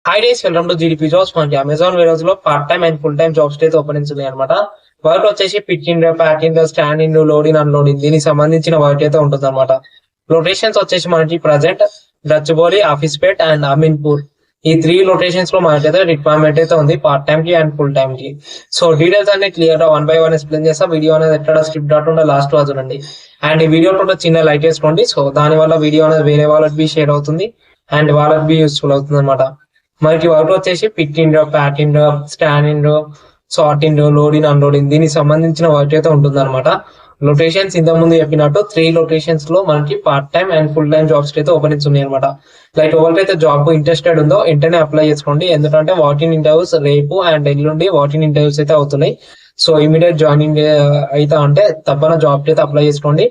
High days welcome to GDP jobs. మనకి Amazon warehouse లో part time and full time jobs అయితే openings ఉన్నాయి అనమాట. వర్క్ వచ్చేసి picking, packing, standing, loading, unloading దీనికి సంబంధించిన వర్క్ అయితే ఉంటుంది అనమాట. లొకేషన్స్ వచ్చేసి మనకి ప్రజెంట్ గచ్చిబౌలి, ఆఫీస్పేట్ అండ్ అమీన్పూర్ ఈ 3 లొకేషన్స్ లో మనకైతే రిక్వైర్మెంట్ అయితే ఉంది పార్ట్ టైం కి అండ్ ఫుల్ టైం కి. సో డీటెయిల్స్ అన్ని క్లియర్ గా 1 by 1 ఎక్స్ప్లెయిన్ చేస్తా. వీడియో అనేది ఎక్కడ స్కిప్ కాకుండా లాస్ట్ వరకు చూడండి. అండ్ ఈ వీడియో కూడా చిన్న లైక్ చేసుకోండి. సో దాని వల్ల వీడియో అనేది వేరే వాళ్ళకి బి షేర్ అవుతుంది అండ్ వాళ్ళకి బి యూస్ఫుల్ అవుతుంది అనమాట. మనకి వర్క్ వచ్చేసి picking, packing, standing, sorting, loading, unloading దీనికి సంబంధించిన వర్క్ అయితే ఉంటుంది అనమాట. లొకేషన్స్ ఇంత ముందు చెప్పినట్టు 3 లొకేషన్స్ లో మనకి part time and full time jobs అయితే ఓపెనింగ్స్ ఉన్నాయి అనమాట. లైక్ ఎవరికైతే జాబ్ ఇంట్రెస్టెడ్ ఉందో వెంటనే అప్లై చేసుకోండి. ఎందుకంటే వాకింగ్ ఇంటర్వ్యూస్ రేపు అండ్ ఎల్లుండి వాకింగ్ ఇంటర్వ్యూస్ అయితే అవుతున్నాయి. సో ఇమీడియట్ జాయినింగ్ అయితే అంటే తప్పన జాబ్ అయితే అప్లై చేసుకోండి.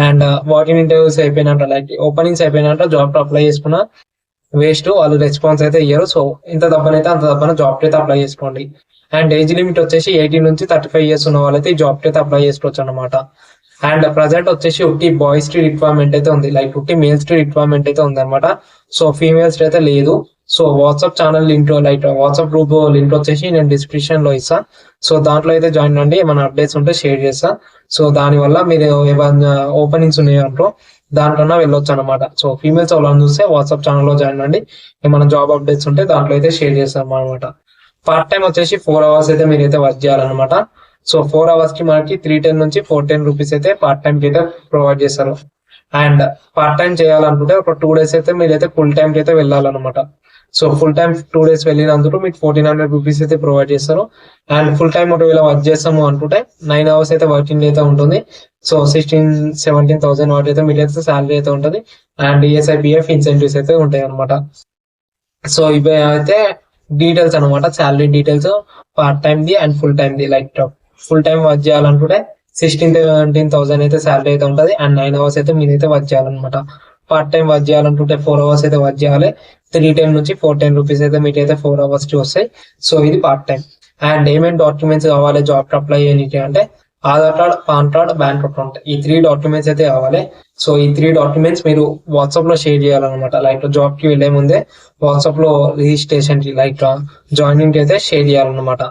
అండ్ వాకింగ్ ఇంటర్వ్యూస్ అయిపోయినట్ట, లైక్ ఓపెనింగ్స్ అయిపోయినట్ట జాబ్ అప్లై చేసుకున్న వేస్ట్, వాళ్ళు రెస్పాన్స్ అయితే ఇయ్యరు. సో ఇంత తప్పనైతే అంత తప్పన జాబ్ అయితే అప్లై చేసుకోండి. అండ్ ఏజ్ లిమిట్ వచ్చేసి 18 నుంచి 35 ఇయర్స్ ఉన్న వాళ్ళైతే ఈ జాబ్ అయితే అప్లై చేసుకోవచ్చు అనమాట. అండ్ ప్రజెంట్ వచ్చేసి ఉట్టి బాయ్స్ కి రిక్వైర్మెంట్ అయితే ఉంది, లైక్ ఉట్టి మేల్స్ కి రిక్వైర్మెంట్ అయితే ఉంది అనమాట. సో ఫీమేల్స్ అయితే లేదు. So WhatsApp channel link, like WhatsApp group link వచ్చేసి నేను డిస్క్రిప్షన్ లో ఇస్తా. సో దాంట్లో అయితే జాయిన్ అండి, ఏమైనా అప్డేట్స్ ఉంటే షేర్ చేస్తా. సో దాని వల్ల మీరు ఏమైనా ఓపెనింగ్స్ ఉన్నాయంటో దాంట్లో వెళ్ళొచ్చు అనమాట. సో ఫీమేల్స్ వాళ్ళని చూస్తే వాట్సాప్ ఛానల్ లో జాయిన్ అండి, ఏమైనా జాబ్ అప్డేట్స్ ఉంటే దాంట్లో అయితే షేర్ చేస్తాం అనమాట. పార్ట్ టైం వచ్చేసి 4 hours అయితే మీరైతే వర్క్ చేయాలన్నమాట. సో 4 hours కి మనకి 310 నుంచి 410 రూపీస్ అయితే పార్ట్ టైం కి అయితే ప్రొవైడ్ చేస్తారు. అండ్ పార్ట్ టైం చేయాలనుకుంటే ఒక 2 days అయితే మీరైతే ఫుల్ టైం కి అయితే వెళ్ళాలన్నమాట. సో ఫుల్ టైం 2 days వెళ్ళినందుకు మీకు 1400 రూపీస్ అయితే ప్రొవైడ్ చేస్తారు. అండ్ ఫుల్ టైం ఒకవేళ వర్క్ చేస్తాము అనుకుంటే 9 hours అయితే వర్కింగ్ అయితే ఉంటుంది. సో 16-17,000 వాటి అయితే మీరైతే శాలరీ అయితే ఉంటుంది. అండ్ ESIPF ఇన్సెంటివ్స్ అయితే ఉంటాయి అనమాట. సో ఇవి అయితే డీటెయిల్స్ అనమాట, salary details part time the and full time the. Like full time work చేయాలనుకుంటే 16-17,000 అయితే శాలరీ అయితే ఉంటుంది. అండ్ 9 hours అయితే మీరైతే వర్క్ చేయాలన్నమాట. పార్ట్ టైం వర్క్ చేయాలనుకుంటే 4 hours అయితే వర్క్ చేయాలి. 310 నుంచి 410 రూపీస్ అయితే మీకైతే 4 hours కి వస్తాయి. సో ఇది పార్ట్ టైం. అండ్ ఏమేమి డాక్యుమెంట్స్ కావాలి జాబ్ అప్లై చేయడానికి అంటే Aadhaar card, pan card, bank account ఈ 3 డాక్యుమెంట్స్ అయితే కావాలి. సో ఈ 3 డాక్యుమెంట్స్ మీరు వాట్సాప్ లో షేర్ చేయాలన్నమాట. లైక్ జాబ్ కి వెళ్లే ముందే వాట్సాప్ లో రిజిస్ట్రేషన్ కి, లైక్ జాయినింగ్ కి అయితే షేర్ చేయాలన్నమాట.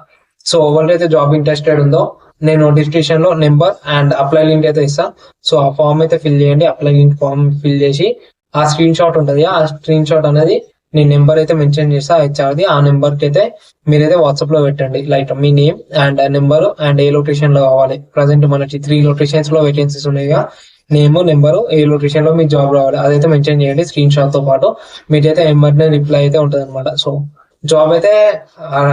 సో ఎవరైతే జాబ్ ఇంట్రెస్టెడ్ ఉందో నేను డిస్క్రిప్షన్ లో నెంబర్ అండ్ అప్లై లింక్ అయితే ఇస్తా. సో ఆ ఫామ్ అయితే ఫిల్ చేయండి. అప్లై లింక్ ఫామ్ ఫిల్ చేసి ఆ స్క్రీన్ షాట్ ఉంటుంది, ఆ స్క్రీన్ షాట్ అనేది నేను నెంబర్ అయితే మెన్షన్ చేస్తా హెచ్ఆర్ది. ఆ నెంబర్ కి అయితే మీరైతే వాట్సాప్ లో పెట్టండి, like me name and number and A location లో కావాలి. ప్రజెంట్ మనకి 3 లొకేషన్స్ లో వేకెన్సీస్ ఉన్నాయిగా, నేమ్, నెంబరు, ఏ లొకేషన్ లో మీకు జాబ్ రావాలి అదైతే మెన్షన్ చేయండి స్క్రీన్ షాట్ తో పాటు. మీకైతే ఎమర్జెన్సీ రిప్లై అయితే ఉంటుంది అనమాట. సో జాబ్ అయితే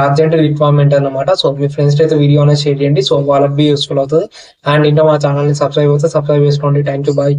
అర్జెంట్ రిక్వైర్మెంట్ అనమాట. సో మీ ఫ్రెండ్స్ అయితే వీడియో అనేది షేర్ చేయండి. సో వాళ్ళకి బి యూస్ఫుల్ అవుతుంది. అండ్ ఇంకా మా ఛానల్ ని సబ్స్క్రైబ్ చేసుకోండి. Thank you, bye.